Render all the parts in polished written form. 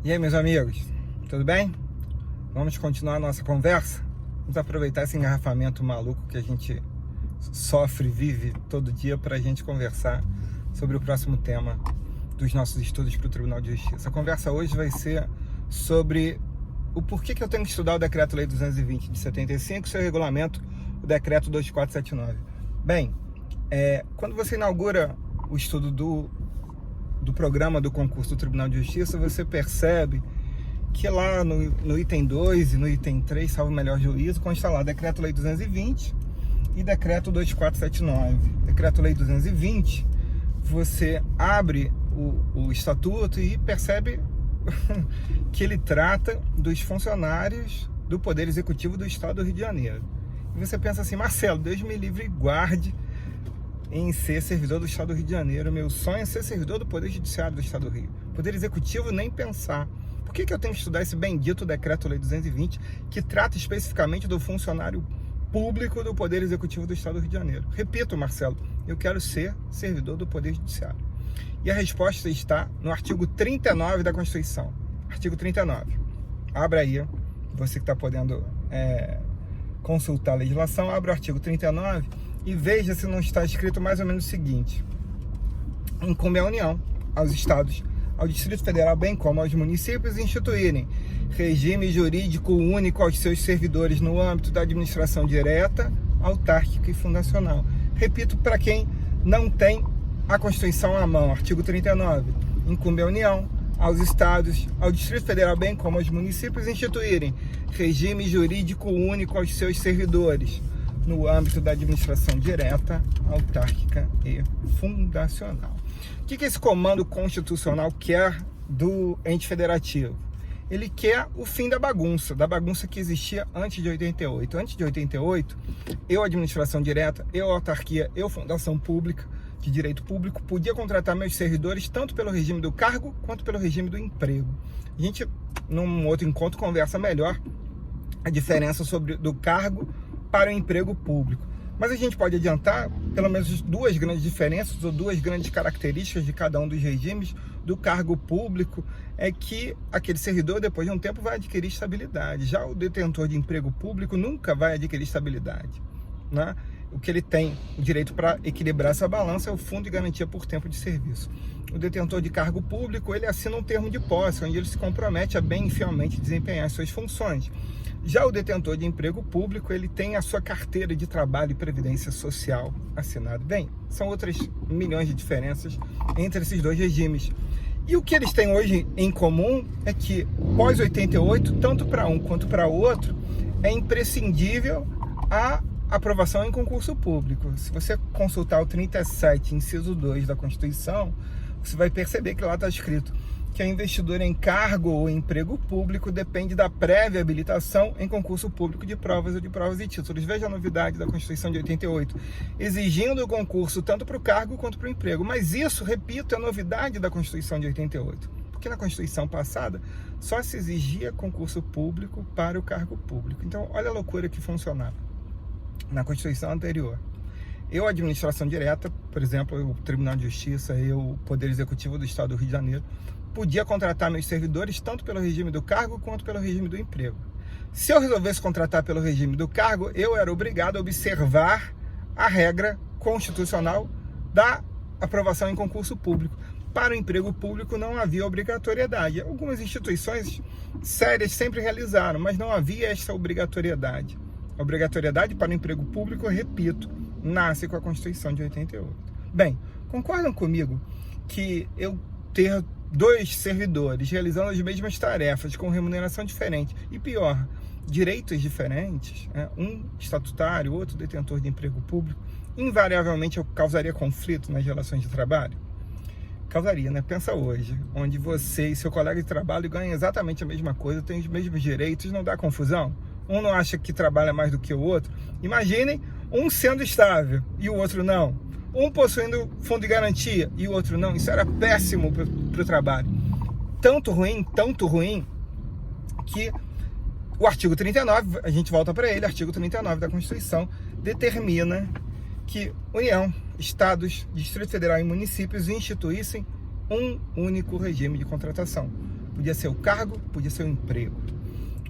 E aí, meus amigos, tudo bem? Vamos continuar a nossa conversa? Vamos aproveitar esse engarrafamento maluco que a gente sofre, vive todo dia para a gente conversar sobre o próximo tema dos nossos estudos para o Tribunal de Justiça. A conversa hoje vai ser sobre o porquê que eu tenho que estudar o Decreto-Lei 220 de 75 e seu regulamento, o Decreto 2479. Bem, quando você inaugura o estudo do programa do concurso do Tribunal de Justiça, você percebe que lá no item 2 e no item 3, salvo o melhor juízo, consta lá Decreto-Lei 220 e Decreto 2479. Decreto-Lei 220, você abre o estatuto e percebe que ele trata dos funcionários do Poder Executivo do Estado do Rio de Janeiro. E você pensa assim, Marcelo, Deus me livre e guarde em ser servidor do Estado do Rio de Janeiro. Meu sonho é ser servidor do Poder Judiciário do Estado do Rio. Poder Executivo, nem pensar. Por que eu tenho que estudar esse bendito Decreto-Lei 220, que trata especificamente do funcionário público do Poder Executivo do Estado do Rio de Janeiro? Repito, Marcelo, eu quero ser servidor do Poder Judiciário. E a resposta está no artigo 39 da Constituição. Artigo 39. Abra aí, você que está podendo consultar a legislação, abre o artigo 39 e veja se não está escrito mais ou menos o seguinte: incumbe à União, aos Estados, ao Distrito Federal, bem como aos municípios, instituírem regime jurídico único aos seus servidores no âmbito da administração direta, autárquica e fundacional. Repito, para quem não tem a Constituição à mão, artigo 39, incumbe à União, aos Estados, ao Distrito Federal, bem como aos municípios, instituírem regime jurídico único aos seus servidores no âmbito da administração direta, autárquica e fundacional. O que esse comando constitucional quer do ente federativo? Ele quer o fim da bagunça que existia antes de 88. Antes de 88, eu, administração direta, eu, autarquia, eu, fundação pública, de direito público, podia contratar meus servidores tanto pelo regime do cargo quanto pelo regime do emprego. A gente, num outro encontro, conversa melhor a diferença do cargo para o emprego público. Mas a gente pode adiantar pelo menos duas grandes diferenças ou duas grandes características de cada um dos regimes. Do cargo público é que aquele servidor, depois de um tempo, vai adquirir estabilidade. Já o detentor de emprego público nunca vai adquirir estabilidade, né? O que ele tem o direito para equilibrar essa balança é o Fundo de Garantia por Tempo de Serviço. O detentor de cargo público, ele assina um termo de posse, onde ele se compromete a bem e fielmente desempenhar as suas funções. Já o detentor de emprego público, ele tem a sua carteira de trabalho e previdência social assinada. Bem, são outras milhões de diferenças entre esses dois regimes. E o que eles têm hoje em comum é que, pós 88, tanto para um quanto para o outro, é imprescindível a aprovação em concurso público. Se você consultar o 37, inciso 2 da Constituição, você vai perceber que lá está escrito que a investidura em cargo ou emprego público depende da prévia habilitação em concurso público de provas ou de provas e títulos. Veja a novidade da Constituição de 88, exigindo o concurso tanto para o cargo quanto para o emprego. Mas isso, repito, é novidade da Constituição de 88, porque na Constituição passada só se exigia concurso público para o cargo público. Então, olha a loucura que funcionava na Constituição anterior. Eu, administração direta, por exemplo, o Tribunal de Justiça, o Poder Executivo do Estado do Rio de Janeiro, podia contratar meus servidores tanto pelo regime do cargo quanto pelo regime do emprego. Se eu resolvesse contratar pelo regime do cargo, eu era obrigado a observar a regra constitucional da aprovação em concurso público. Para o emprego público não havia obrigatoriedade. Algumas instituições sérias sempre realizaram, mas não havia essa obrigatoriedade. A obrigatoriedade para o emprego público, eu repito, nasce com a Constituição de 88. Bem, concordam comigo que eu ter dois servidores realizando as mesmas tarefas com remuneração diferente e, pior, direitos diferentes, um estatutário, outro detentor de emprego público, invariavelmente causaria conflito nas relações de trabalho? Causaria, né? Pensa hoje, onde você e seu colega de trabalho ganham exatamente a mesma coisa, têm os mesmos direitos, não dá confusão? Um não acha que trabalha mais do que o outro? Imaginem um sendo estável e o outro não. Um possuindo fundo de garantia e o outro não. Isso era péssimo para o trabalho. Tanto ruim, que o artigo 39, a gente volta para ele, artigo 39 da Constituição, determina que União, Estados, Distrito Federal e municípios instituíssem um único regime de contratação. podia ser o cargo, podia ser o emprego.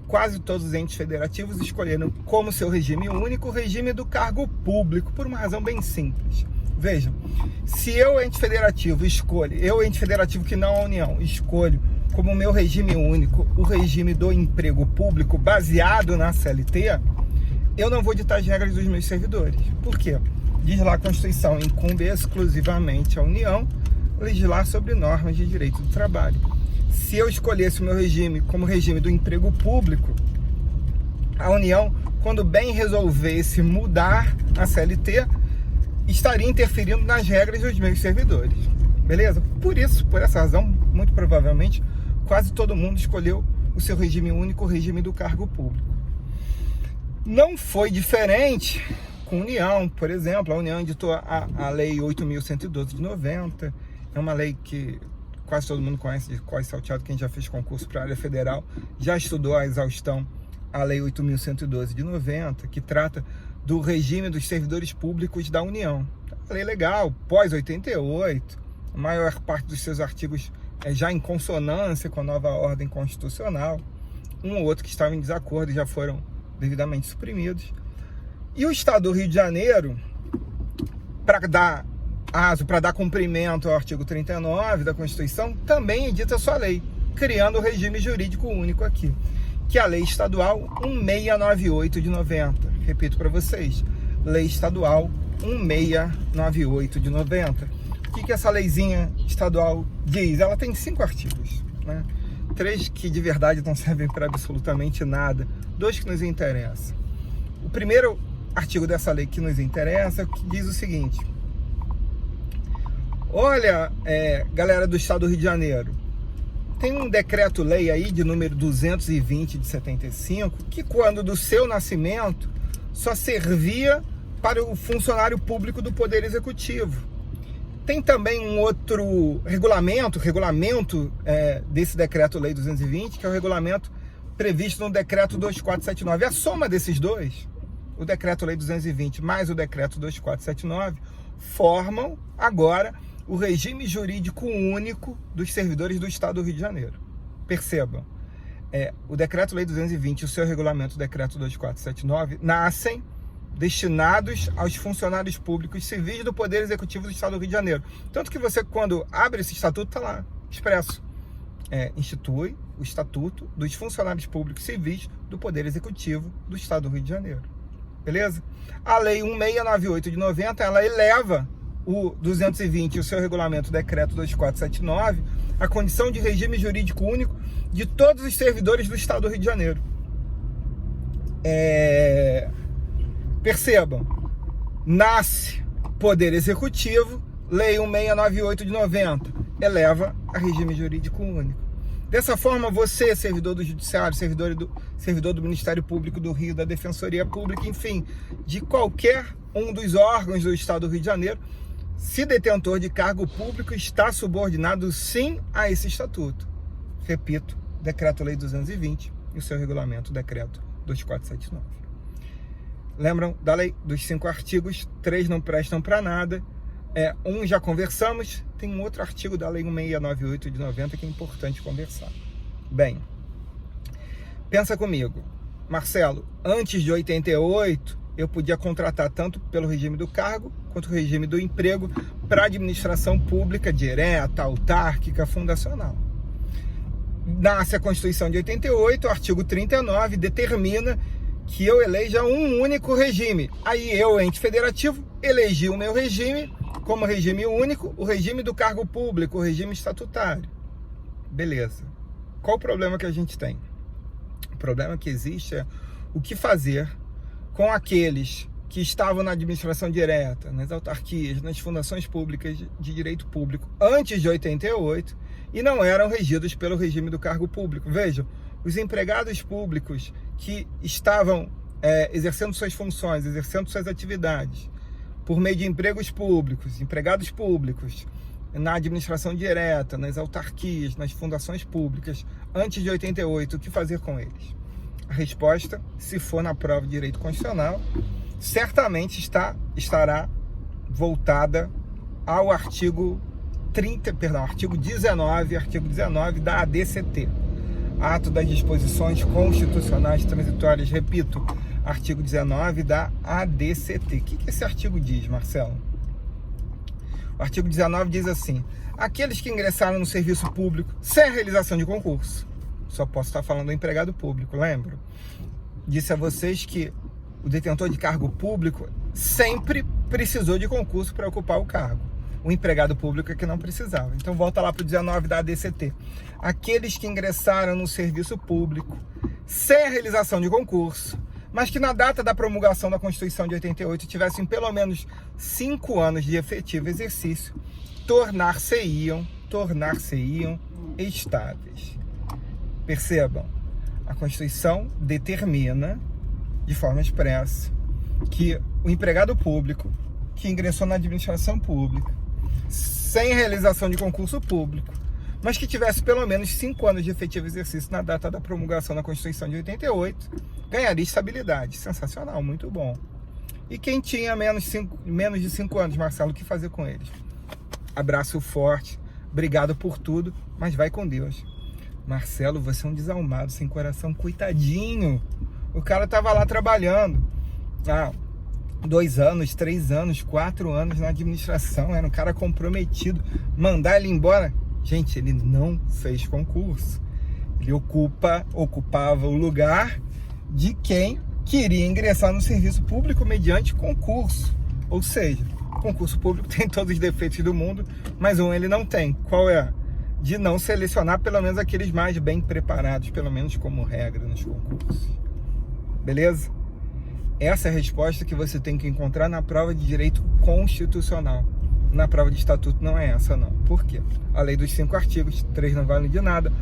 Quase todos os entes federativos escolheram como seu regime único o regime do cargo público, por uma razão bem simples. Vejam, se eu, ente federativo, ente federativo que não é a União, escolho como meu regime único o regime do emprego público baseado na CLT, eu não vou ditar as regras dos meus servidores. Por quê? Diz lá a Constituição, incumbe exclusivamente à União legislar sobre normas de direito do trabalho. Se eu escolhesse o meu regime como regime do emprego público, a União, quando bem resolvesse mudar a CLT, estaria interferindo nas regras dos meus servidores. Beleza? Por essa razão, muito provavelmente, quase todo mundo escolheu o seu regime único, o regime do cargo público. Não foi diferente com a União, por exemplo. A União editou a Lei 8.112 de 90, é uma lei que quase todo mundo conhece, de cós salteado, quem já fez concurso para a área federal, já estudou a exaustão a Lei 8.112 de 90, que trata do regime dos servidores públicos da União. Uma lei legal, pós-88, a maior parte dos seus artigos é já em consonância com a nova ordem constitucional, um ou outro que estava em desacordo já foram devidamente suprimidos. E o Estado do Rio de Janeiro, para dar cumprimento ao artigo 39 da Constituição, também edita sua lei, criando o regime jurídico único aqui, que é a Lei Estadual 1698 de 90. Repito para vocês, Lei Estadual 1698 de 90. O que essa leizinha estadual diz? Ela tem 5 artigos, né? 3 que de verdade não servem para absolutamente nada, 2 que nos interessam. O primeiro artigo dessa lei que nos interessa que diz o seguinte: olha, galera do Estado do Rio de Janeiro, tem um decreto-lei aí de número 220 de 75, que quando do seu nascimento só servia para o funcionário público do Poder Executivo. Tem também um outro regulamento desse decreto-lei 220, que é o regulamento previsto no decreto 2479. A soma desses dois, o decreto-lei 220 mais o decreto 2479, formam agora o regime jurídico único dos servidores do Estado do Rio de Janeiro. Percebam, o Decreto-Lei 220 e o seu regulamento, o Decreto 2479, nascem destinados aos funcionários públicos civis do Poder Executivo do Estado do Rio de Janeiro. Tanto que você, quando abre esse estatuto, está lá, expresso. Institui o Estatuto dos Funcionários Públicos Civis do Poder Executivo do Estado do Rio de Janeiro. Beleza? A Lei 1698 de 90, ela eleva o 220 e o seu regulamento, o decreto 2479, a condição de regime jurídico único de todos os servidores do Estado do Rio de Janeiro. Percebam, nasce Poder Executivo, Lei 1698 de 90, eleva a regime jurídico único. Dessa forma, você, servidor do Judiciário, servidor do Ministério Público do Rio, da Defensoria Pública, enfim, de qualquer um dos órgãos do Estado do Rio de Janeiro, se detentor de cargo público, está subordinado sim a esse estatuto. Repito, Decreto-Lei 220 e o seu regulamento, Decreto 2479. Lembram da lei? Dos 5 artigos, 3 não prestam para nada. Um já conversamos, tem um outro artigo da Lei 1698 de 90 que é importante conversar. Bem, pensa comigo, Marcelo, antes de 88, eu podia contratar tanto pelo regime do cargo quanto o regime do emprego para administração pública direta, autárquica, fundacional. Nasce a Constituição de 88, o artigo 39 determina que eu eleja um único regime. Aí eu, ente federativo, elegi o meu regime como regime único, o regime do cargo público, o regime estatutário. Beleza. Qual o problema que a gente tem? O problema que existe é o que fazer com aqueles que estavam na administração direta, nas autarquias, nas fundações públicas de direito público antes de 88 e não eram regidos pelo regime do cargo público. Vejam, os empregados públicos que estavam exercendo suas funções, exercendo suas atividades por meio de empregos públicos, empregados públicos, na administração direta, nas autarquias, nas fundações públicas, antes de 88, o que fazer com eles? A resposta, se for na prova de direito constitucional, certamente estará voltada ao artigo artigo 19 da ADCT, Ato das Disposições Constitucionais Transitórias, repito, artigo 19 da ADCT. O que esse artigo diz, Marcelo? O artigo 19 diz assim: aqueles que ingressaram no serviço público sem realização de concurso, só posso estar falando do empregado público, lembro? Disse a vocês que o detentor de cargo público sempre precisou de concurso para ocupar o cargo. O empregado público é que não precisava. Então volta lá para o 19 da ADCT. Aqueles que ingressaram no serviço público sem a realização de concurso, mas que na data da promulgação da Constituição de 88 tivessem pelo menos 5 anos de efetivo exercício, tornar-se-iam estáveis. Percebam, a Constituição determina de forma expressa que o empregado público que ingressou na administração pública sem realização de concurso público, mas que tivesse pelo menos 5 anos de efetivo exercício na data da promulgação da Constituição de 88, ganharia estabilidade. Sensacional, muito bom. E quem tinha menos de 5 anos, Marcelo, o que fazer com eles? Abraço forte, obrigado por tudo, mas vai com Deus. Marcelo, você é um desalmado, sem coração, coitadinho. O cara tava lá trabalhando 2 anos, 3 anos, 4 anos na administração, era um cara comprometido. Mandar ele embora? Gente, ele não fez concurso. Ele ocupava o lugar de quem queria ingressar no serviço público mediante concurso. Ou seja, concurso público tem todos os defeitos do mundo, mas ele não tem. Qual é? De não selecionar pelo menos aqueles mais bem preparados, pelo menos como regra nos concursos. Beleza? Essa é a resposta que você tem que encontrar na prova de direito constitucional. Na prova de estatuto não é essa, não. Por quê? A lei dos 5 artigos, 3 não valem de nada.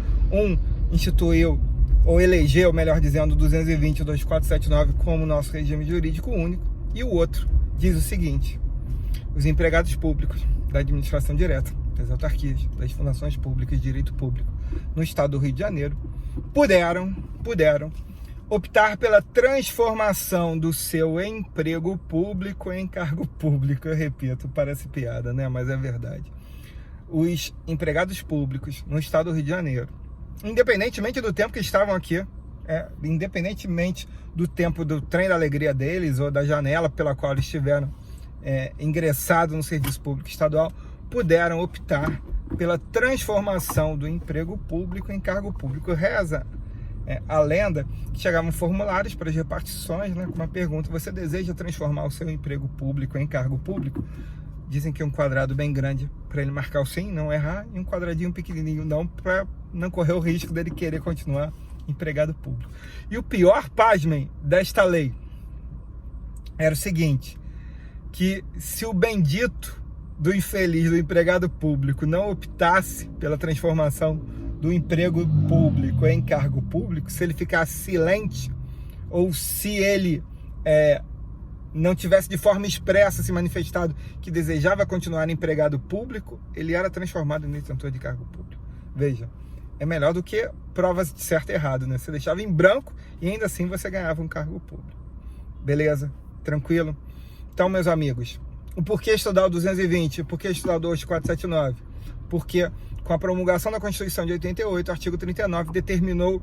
Instituiu, ou elegeu, melhor dizendo, 220 e 2479 como nosso regime jurídico único. E o outro diz o seguinte: os empregados públicos da administração direta, das autarquias, das fundações públicas de direito público no estado do Rio de Janeiro, puderam optar pela transformação do seu emprego público em cargo público. Eu repito, parece piada, né? Mas é verdade. Os empregados públicos no estado do Rio de Janeiro, independentemente do tempo que estavam aqui, independentemente do tempo do trem da alegria deles ou da janela pela qual eles tiveram ingressado no serviço público estadual, puderam optar pela transformação do emprego público em cargo público. Reza a lenda que chegavam formulários para as repartições, com uma pergunta: você deseja transformar o seu emprego público em cargo público? Dizem que um quadrado bem grande para ele marcar o sim, não errar, e um quadradinho pequenininho não, para não correr o risco dele querer continuar empregado público. E o pior, pasmem, desta lei era o seguinte: que se o bendito do infeliz do empregado público não optasse pela transformação do emprego público em cargo público, se ele ficasse silente, ou se ele não tivesse de forma expressa se manifestado que desejava continuar empregado público, ele era transformado em detentor de cargo público. Veja, é melhor do que provas de certo e errado, né? Você deixava em branco e ainda assim você ganhava um cargo público. Beleza? Tranquilo? Então, meus amigos, o porquê estudar o 220, o porquê estudar o 2479? Porque com a promulgação da Constituição de 88, o artigo 39 determinou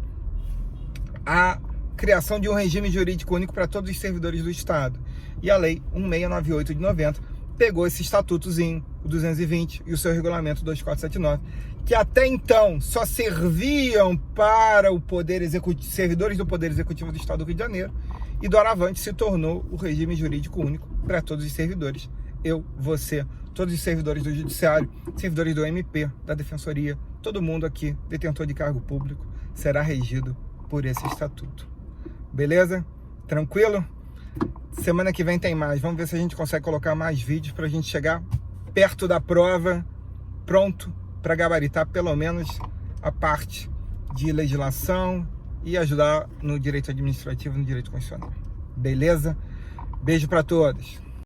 a criação de um regime jurídico único para todos os servidores do Estado. E a Lei 1698 de 90 pegou esse estatutozinho, o 220, e o seu regulamento 2479, que até então só serviam para o poder executivo, servidores do Poder Executivo do Estado do Rio de Janeiro, e doravante se tornou o regime jurídico único para todos os servidores. Eu, você, todos os servidores do Judiciário, servidores do MP, da Defensoria, todo mundo aqui, detentor de cargo público, será regido por esse estatuto. Beleza? Tranquilo? Semana que vem tem mais. Vamos ver se a gente consegue colocar mais vídeos para a gente chegar perto da prova, pronto para gabaritar pelo menos a parte de legislação e ajudar no direito administrativo e no direito constitucional. Beleza? Beijo para todos.